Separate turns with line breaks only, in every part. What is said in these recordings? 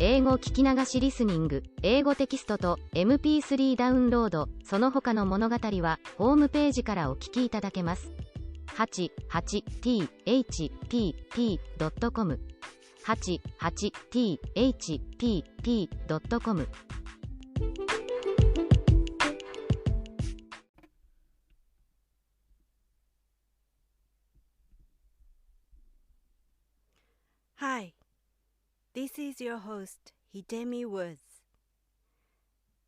英語聞き流しリスニング、英語テキストと MP3 ダウンロード、その他の物語はホームページからお聞きいただけます。88thpp.com 88thpp.com
Hi, this is your host, Hidemi Woods.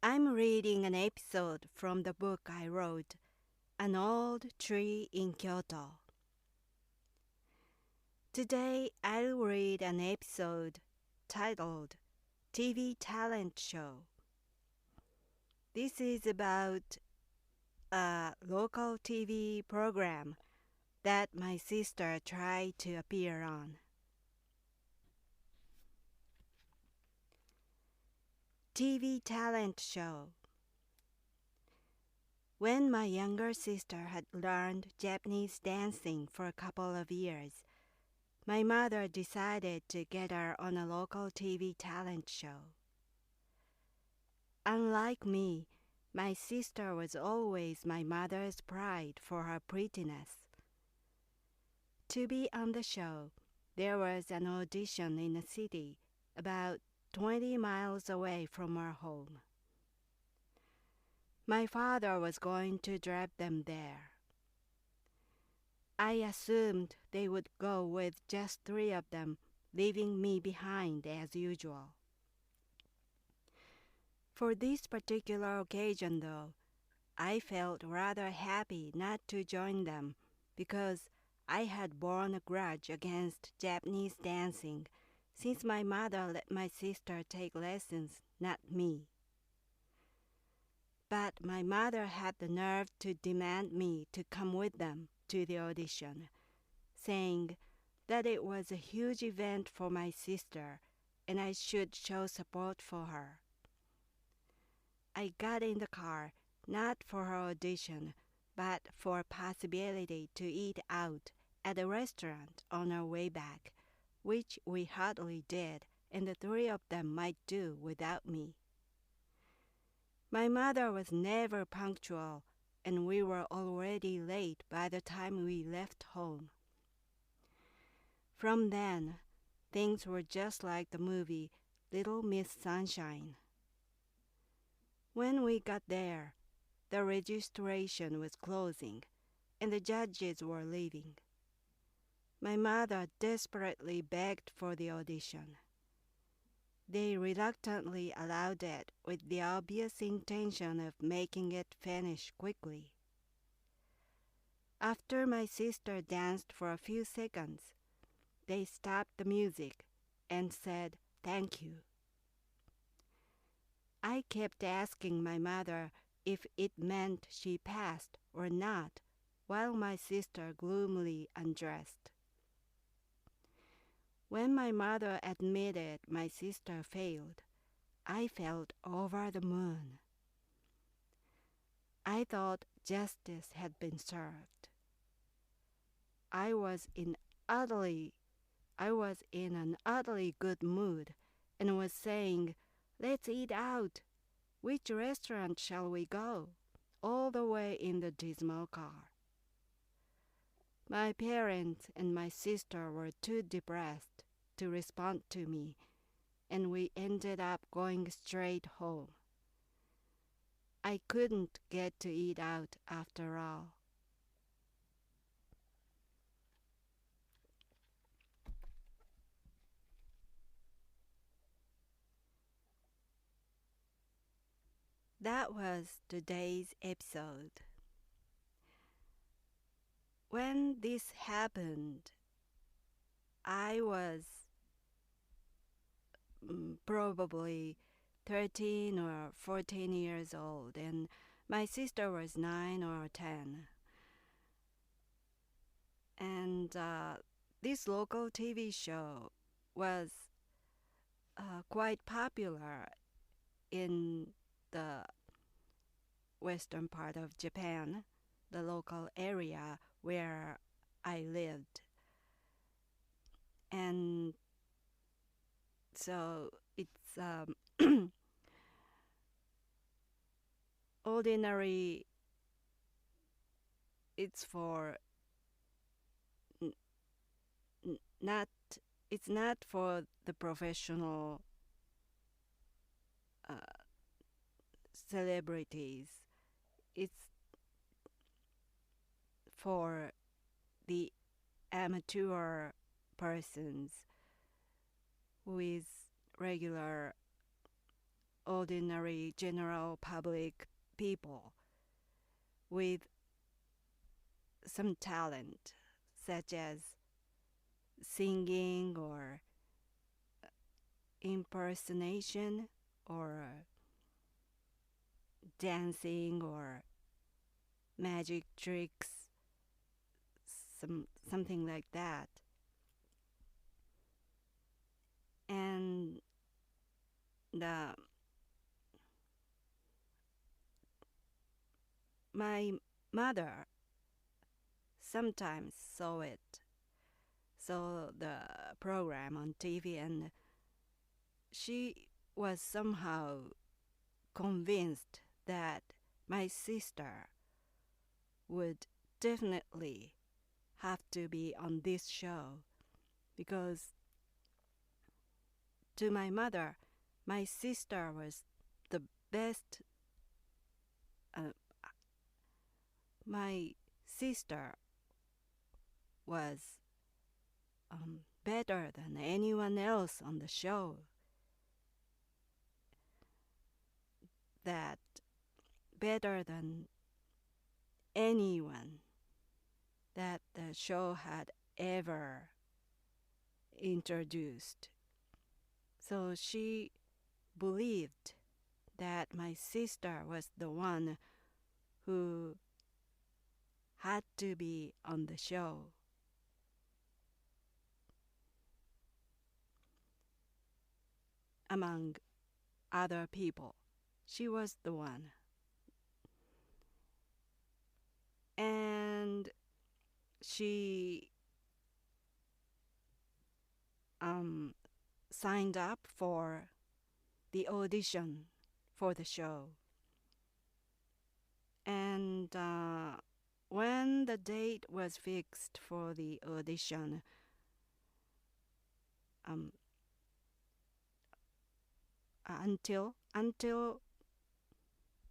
I'm reading an episode from the book I wrote, An Old Tree in Kyoto. Today I'll read an episode titled TV Talent Show. This is about a local TV program that my sister tried to appear on. TV Talent Show. When my younger sister had learned Japanese dancing for a couple of years, my mother decided to get her on a local TV talent show. Unlike me, my sister was always my mother's pride for her prettiness. To be on the show, there was an audition in a city about 20 miles away from our home. My father was going to drive them there. I assumed they would go with just 3 of them, leaving me behind as usual. For this particular occasion, though, I felt rather happy not to join them because I had borne a grudge against Japanese dancing since my mother let my sister take lessons, not me. But my mother had the nerve to demand me to come with them to the audition, saying that it was a huge event for my sister and I should show support for her. I got in the car, not for her audition, but for a possibility to eat out at a restaurant on our way back, which we hardly did, and the 3 of them might do without me. My mother was never punctual, and we were already late by the time we left home. From then, things were just like the movie Little Miss Sunshine. When we got there, the registration was closing, and the judges were leaving. My mother desperately begged for the audition. They reluctantly allowed it with the obvious intention of making it finish quickly. After my sister danced for a few seconds, they stopped the music and said thank you. I kept asking my mother if it meant she passed or not while my sister gloomily undressed. When my mother admitted my sister failed, I felt over the moon. I thought justice had been served. I was in an utterly good mood and was saying, "Let's eat out. Which restaurant shall we go?" all the way in the dismal car. My parents and my sister were too depressed to respond to me, and we ended up going straight home. I couldn't get to eat out after all. That was today's episode. When this happened, I was probably 13 or 14 years old, and my sister was 9 or 10. And this local TV show was quite popular in the western part of Japan, the local area where I lived. And so it's ordinary. It's for not. It's not for the professional celebrities. It's for the amateur persons with regular, ordinary, general public people with some talent, such as singing or impersonation or dancing or magic tricks, something like that. And my mother sometimes saw the program on TV, and she was somehow convinced that my sister would definitely have to be on this show, because to my mother, my sister was the best. My sister was better than anyone else on the show. That better than anyone that the show had ever introduced. So she believed that my sister was the one who had to be on the show. Among other people, she was the one. And she signed up for the audition for the show. And when the date was fixed for the audition, until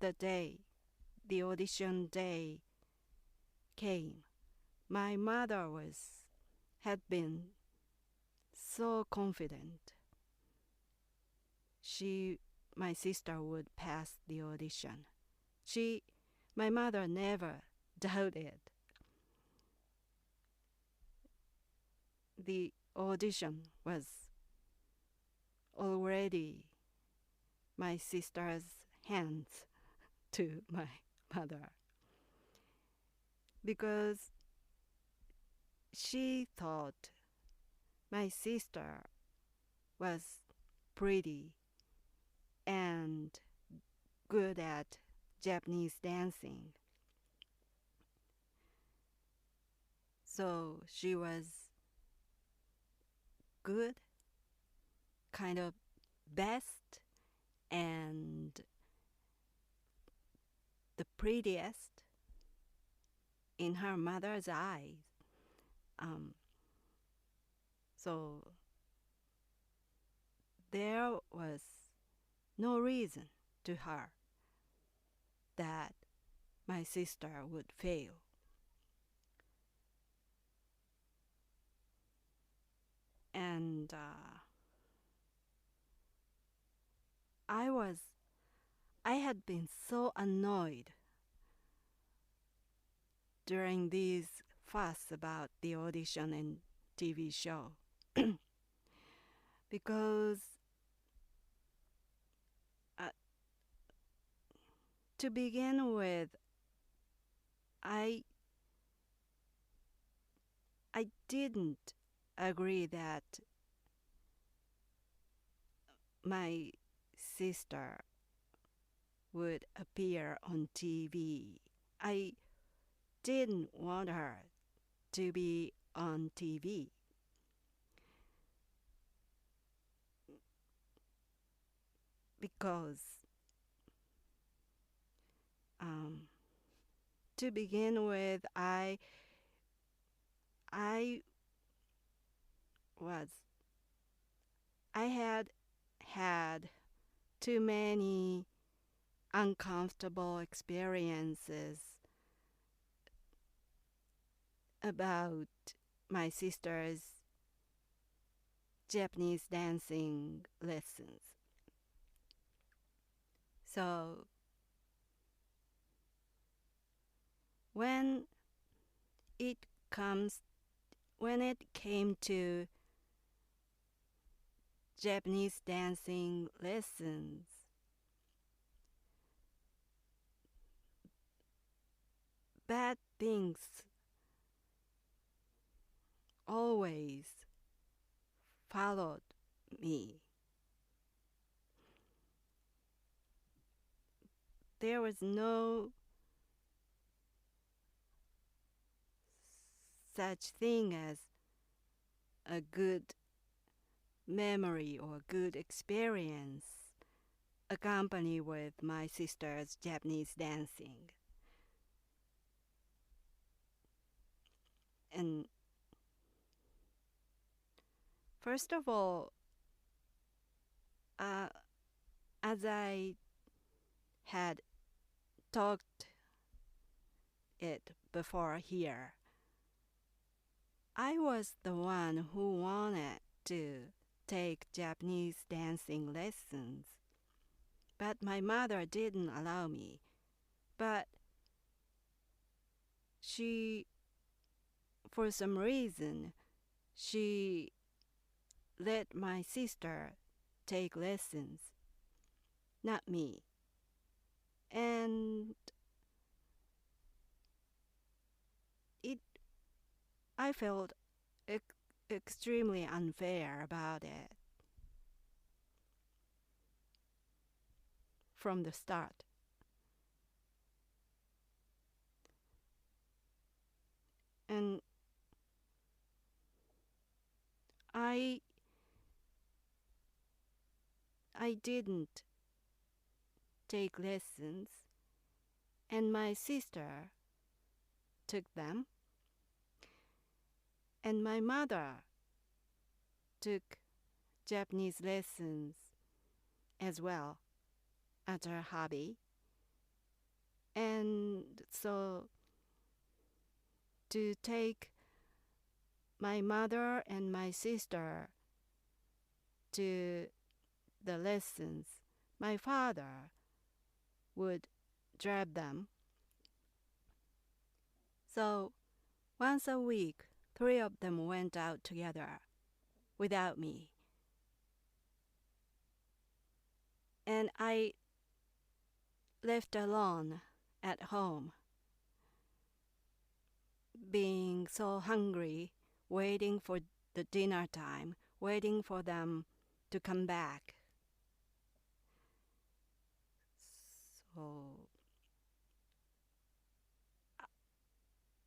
the audition day came, my mother had been so confident my sister would pass the audition. My mother never doubted. The audition was already my sister's hands to my mother, because she thought my sister was pretty and good at Japanese dancing. So she was good, kind of best, and the prettiest in her mother's eyes. So there was no reason to her that my sister would fail. And I had been so annoyed during these fuss about the audition and TV show because to begin with, I didn't agree that my sister would appear on TV. I didn't want her to be on TV. because to begin with, I had too many uncomfortable experiences about my sister's Japanese dancing lessons. So when it came to Japanese dancing lessons, bad things always followed me. There was no such thing as a good memory or good experience accompanied with my sister's Japanese dancing. And first of all, as I had talked it before here, I was the one who wanted to take Japanese dancing lessons, but my mother didn't allow me. But for some reason, she let my sister take lessons, not me. And I felt extremely unfair about it from the start. And I didn't take lessons, and my sister took them, and my mother took Japanese lessons as well as her hobby. And so to take my mother and my sister to the lessons, my father would drive them. So once a week, 3 of them went out together without me. And I left alone at home, being so hungry, waiting for the dinner time, waiting for them to come back. So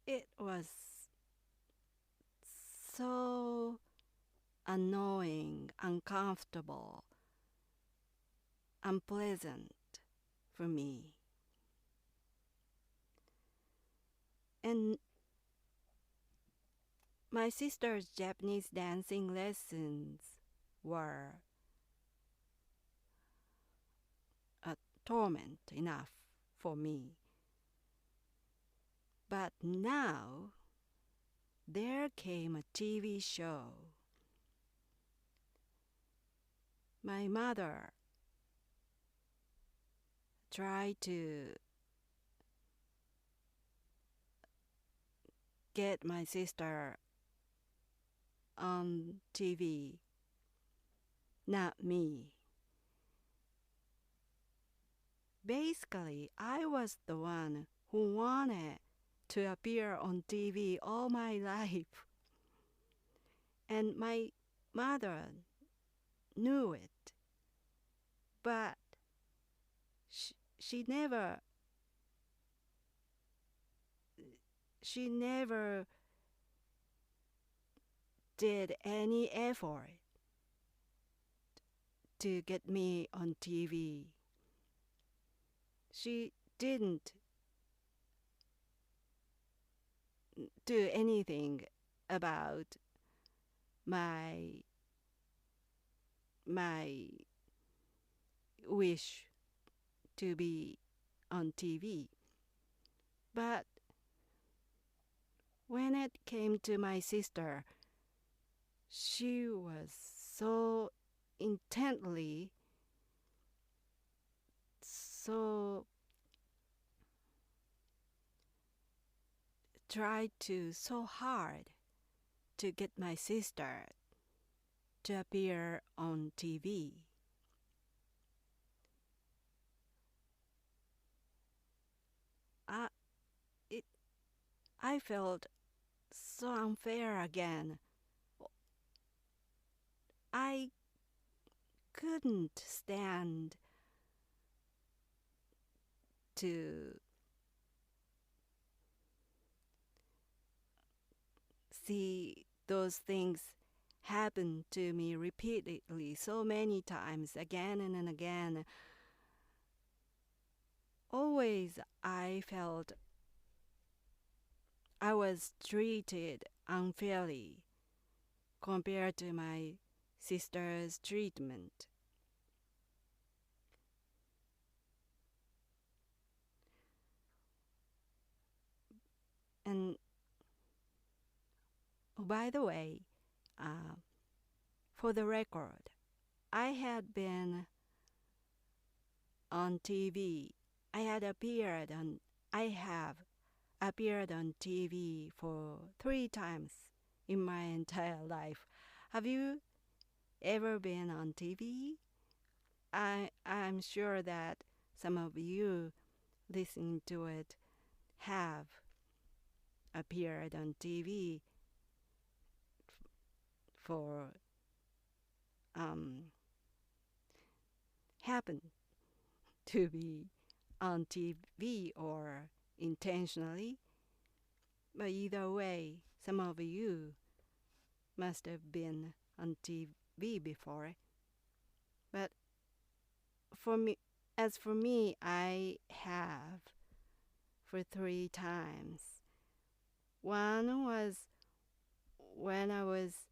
it was so annoying, uncomfortable, unpleasant for me. And my sister's Japanese dancing lessons were a torment enough for me. But now there came a TV show. My mother tried to get my sister on TV, not me. Basically, I was the one who wanted to appear on TV all my life. And my mother knew it, but she never did any effort to get me on TV. She didn't do anything about my wish to be on TV. But when it came to my sister, she was so intently, so hard to get my sister to appear on TV. I felt so unfair again. I couldn't stand to see those things happen to me repeatedly, so many times, again and again. Always I felt I was treated unfairly compared to my sister's treatment. And by the way, for the record, I have appeared on TV for 3 times in my entire life. Have you ever been on TV? I'm sure that some of you listening to it have appeared on TV for happen to be on TV or intentionally. But either way, some of you must have been on TV before. But for me, I have for 3 times. One was when I was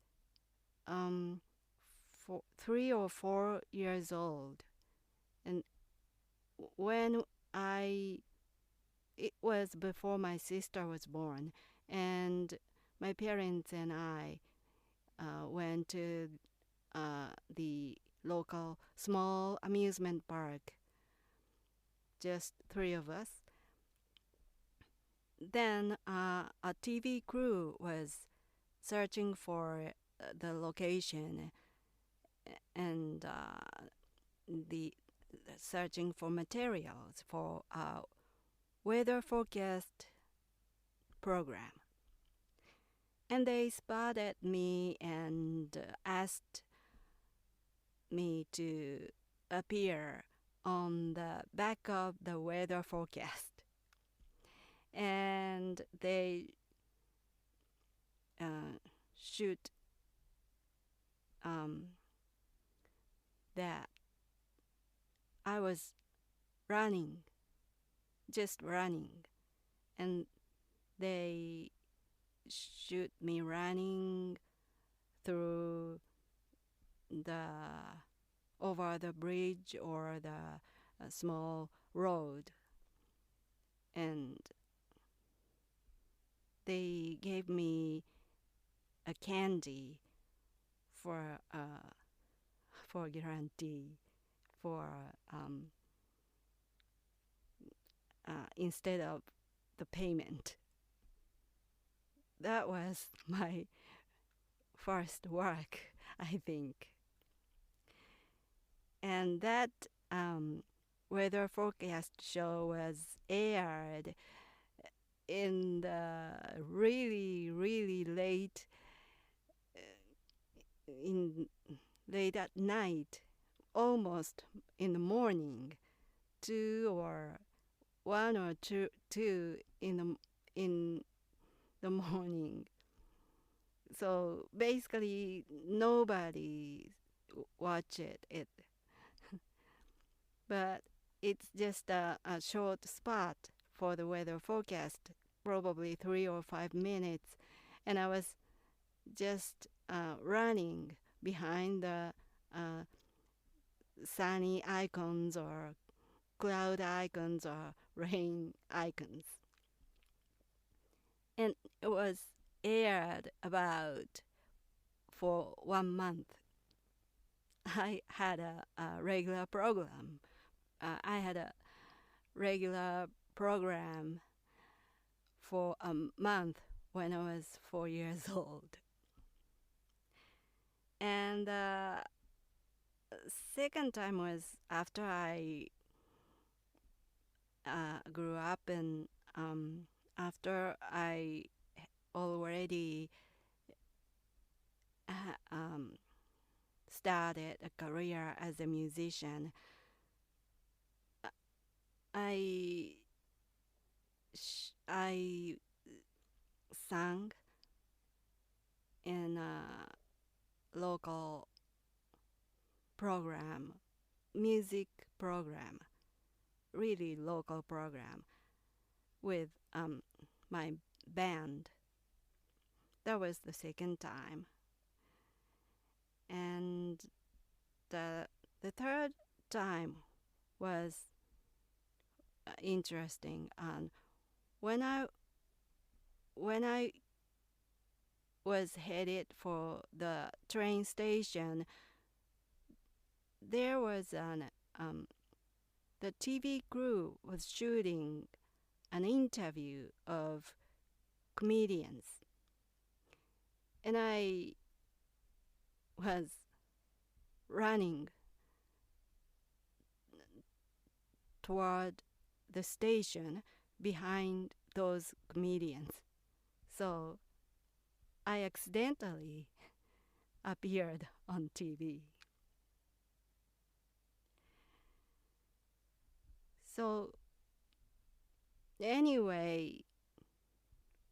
3 or 4 years old, and it was before my sister was born, and my parents and I went to the local small amusement park, just 3 of us. Then a TV crew was searching for the location and searching for materials for a weather forecast program. And they spotted me and asked me to appear on the back of the weather forecast. And they shoot that I was just running, and they shoot me running through over the bridge or the small road, and they gave me a candy for guarantee for instead of the payment. That was my first work, I think. And that weather forecast show was aired in the really, really late at night, almost in the morning, 1 or 2 in the morning. So basically, nobody watched it but it's just a short spot for the weather forecast, probably 3 or 5 minutes, and I was just running behind the sunny icons or cloud icons or rain icons. And it was aired about for 1 month. I had a regular program. I had a regular program for a month when I was 4 years old. And second time was after I grew up and after I already started a career as a musician. I sang in a local program, music program, really local program with my band. That was the second time. And the third time was interesting. And when I was headed for the train station, there was the TV crew was shooting an interview of comedians, and I was running toward the station behind those comedians. So I accidentally appeared on TV. So anyway,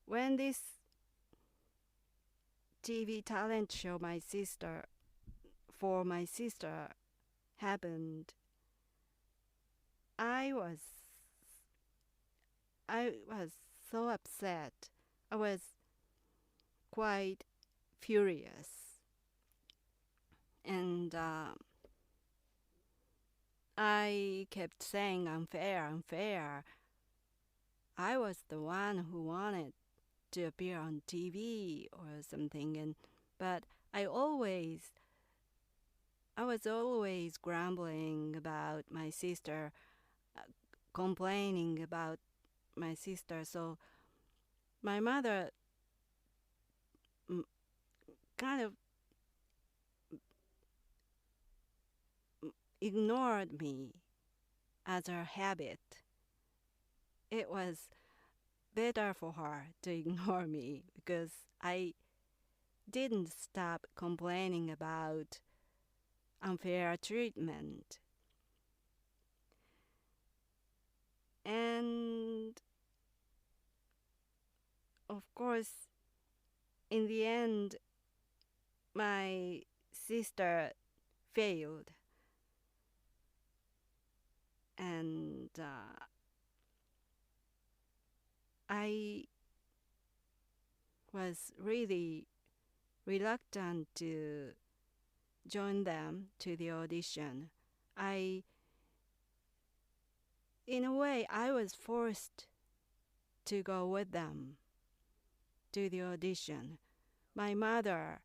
when this TV talent show for my sister happened, I was so upset. I was quite furious, and I kept saying, unfair, unfair. I was the one who wanted to appear on TV or something, but I was always grumbling about my sister, complaining about my sister. So my mother kind of ignored me as her habit. It was better for her to ignore me because I didn't stop complaining about unfair treatment. And of course, in the end, my sister failed, and I was really reluctant to join them to the audition. In a way, I was forced to go with them to the audition. My mother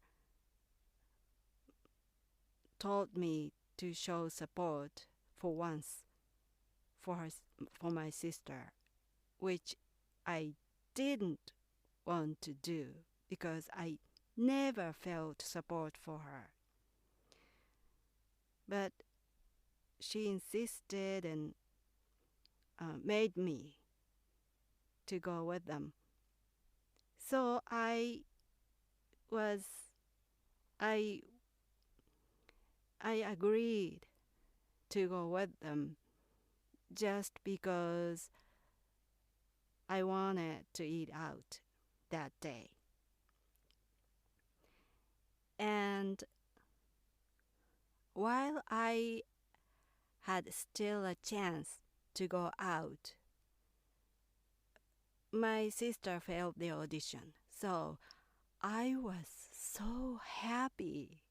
told me to show support for once for my sister, which I didn't want to do because I never felt support for her. But she insisted and made me to go with them. So I agreed to go with them just because I wanted to eat out that day. And while I had still a chance to go out. My sister failed the audition, so I was so happy.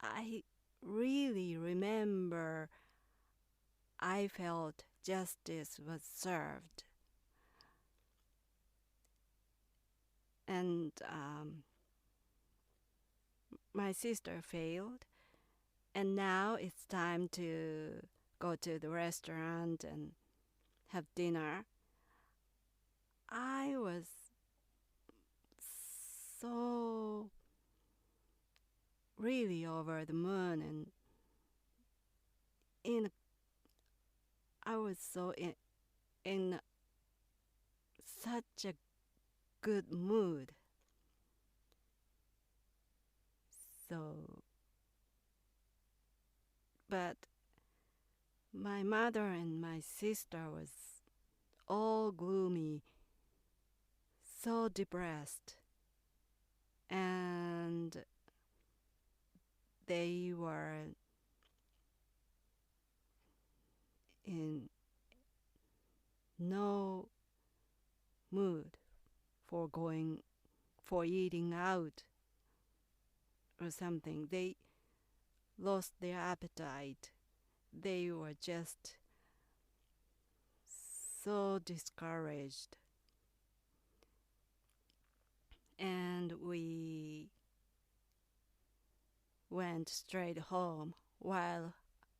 I really remember I felt justice was served. And my sister failed, and now it's time to go to the restaurant and have dinner. I was so really over the moon, and I was so in such a good mood. So, but my mother and my sister was all gloomy, so depressed, and they were in no mood for eating out or something. They lost their appetite. They were just so discouraged. And we went straight home while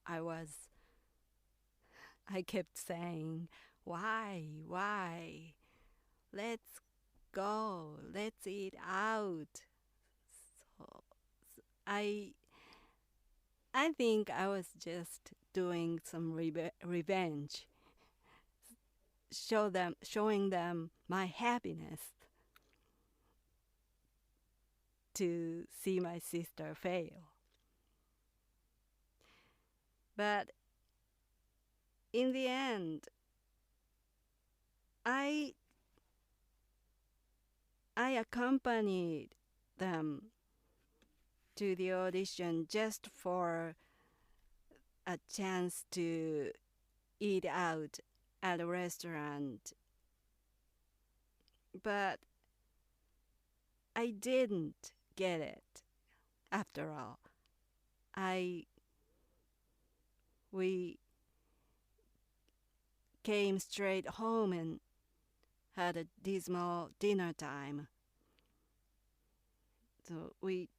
I kept saying, why? Let's go, let's eat out. So I think I was just doing some revenge, showing them my happiness to see my sister fail. But in the end, I accompanied them to the audition just for a chance to eat out at a restaurant. But I didn't get it after all. We came straight home and had a dismal dinner time. So we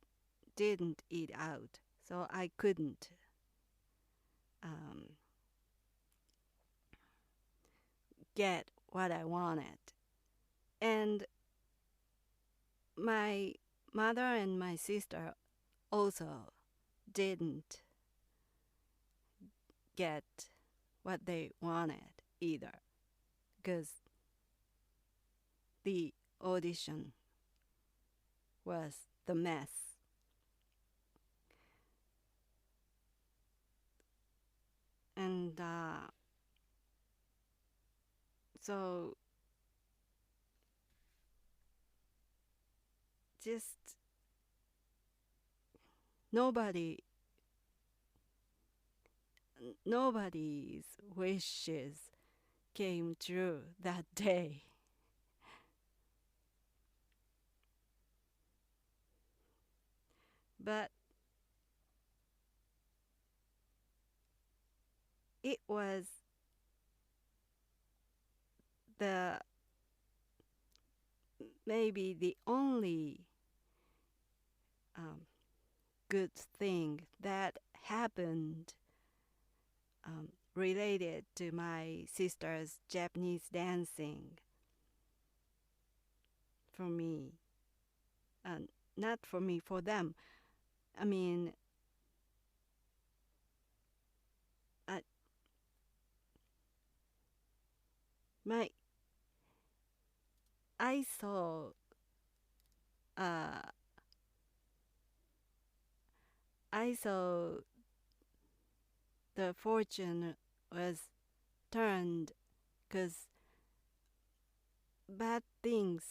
didn't eat out. So I couldn't get what I wanted. And my mother and my sister also didn't get what they wanted either, because the audition was the mess. And so just nobody's wishes came true that day. But it was maybe the only good thing that happened related to my sister's Japanese dancing for me. Not for me, for them. I mean, I saw the fortune was turned, because bad things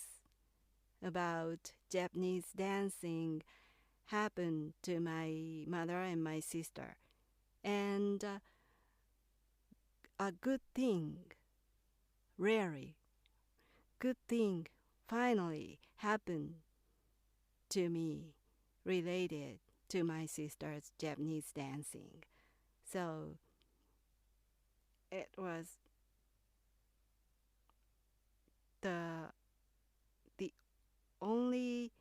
about Japanese dancing happened to my mother and my sister. And a good thing, really, good thing finally happened to me related to my sister's Japanese dancing. So it was the only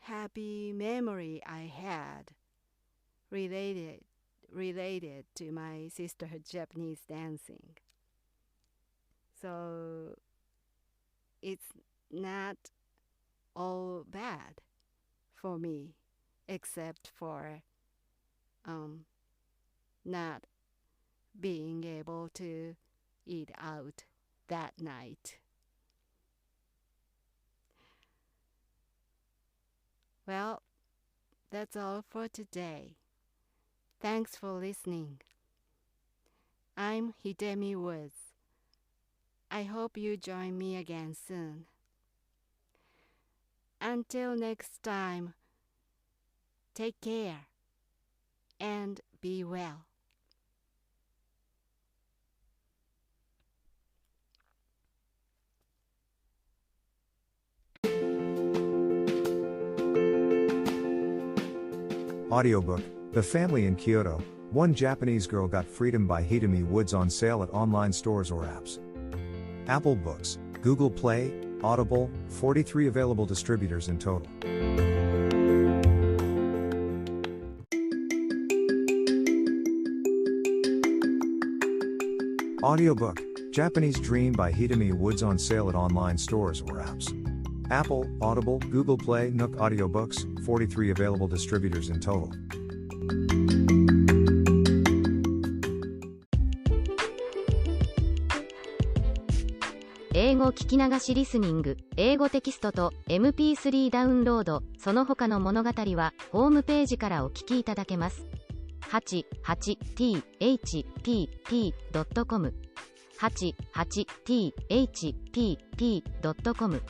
happy memory I had related to my sister's Japanese dancing. So it's not all bad for me, except for not being able to eat out that night. Well, that's all for today. Thanks for listening. I'm Hidemi Woods. I hope you join me again soon. Until next time, take care and be well.
Audiobook, The Family in Kyoto, One Japanese Girl Got Freedom by Hidemi Woods on sale at online stores or apps. Apple Books, Google Play, Audible, 43 available distributors in total. Audiobook, Japanese Dream by Hidemi Woods on sale at online stores or apps. Apple, Audible, Google Play, Nook Audiobooks, 43 available distributors in total.
英語聞き流しリスニング、英語テキストと MP3 ダウンロード、その他の物語はホームページからお聞きいただけます。88thpp.com 88thpp.com